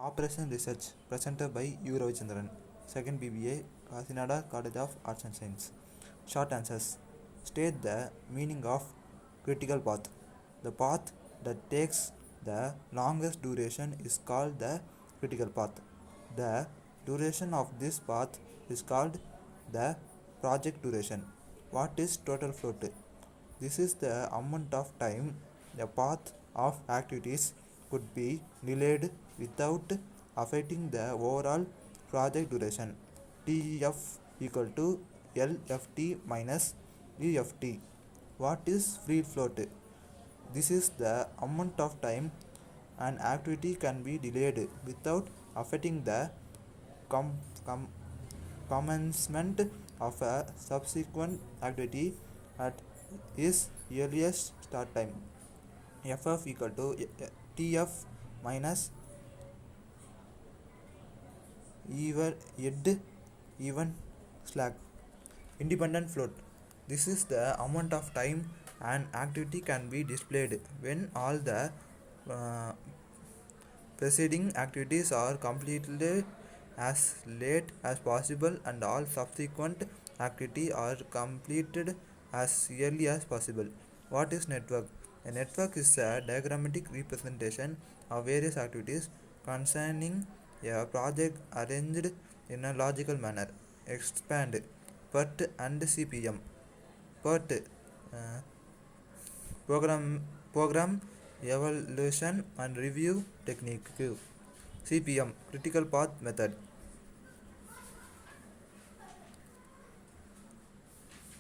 Operation Research presented by U. Ravichandran, 2nd BBA, Kakinada College of Arts and Science. Short answers. State the meaning of critical path. The path that takes the longest duration is called the critical path. The duration of this path is called the project duration. What is total float? This is the amount of time a path of activities could be delayed without affecting the overall project duration. TEF equal to LFT minus EFT. What is free float? This is the amount of time an activity can be delayed without affecting the com- com- commencement of a subsequent activity at its earliest start time. FF equal to TF minus even slack. Independent float. This is the amount of time an activity can be displayed when all the uh, preceding activities are completed as late as possible and all subsequent activities are completed as early as possible. What is network? A network is a diagrammatic representation of various activities concerning a project arranged in a logical manner. Expand. PERT and CPM. PERT program evaluation and review technique. CPM critical path method.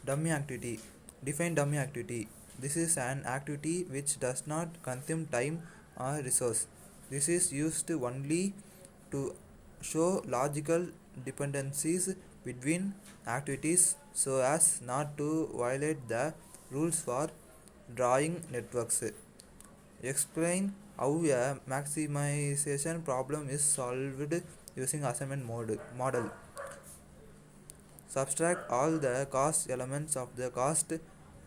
Dummy activity. Define dummy activity. This is an activity which does not consume time or resource. This is used only to show logical dependencies between activities so as not to violate the rules for drawing networks. Explain how a maximization problem is solved using assignment model. Subtract all the cost elements of the cost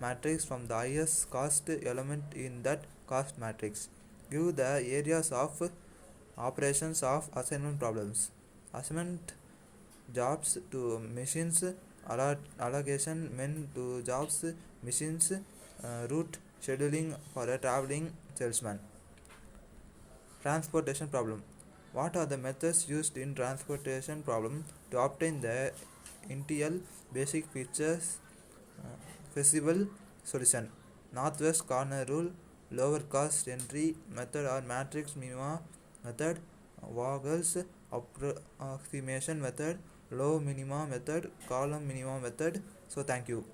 matrix from the highest cost element in that cost matrix. Give the areas of operations of assignment problems. Assignment jobs to machines, allocation men to jobs, machines, route scheduling for a traveling salesman. Transportation problem. What are the methods used in transportation problem to obtain the initial basic features feasible solution? Northwest corner rule, lower cost entry method or matrix minima method, Vogel's approximation method, low minima method, column minima method. So thank you.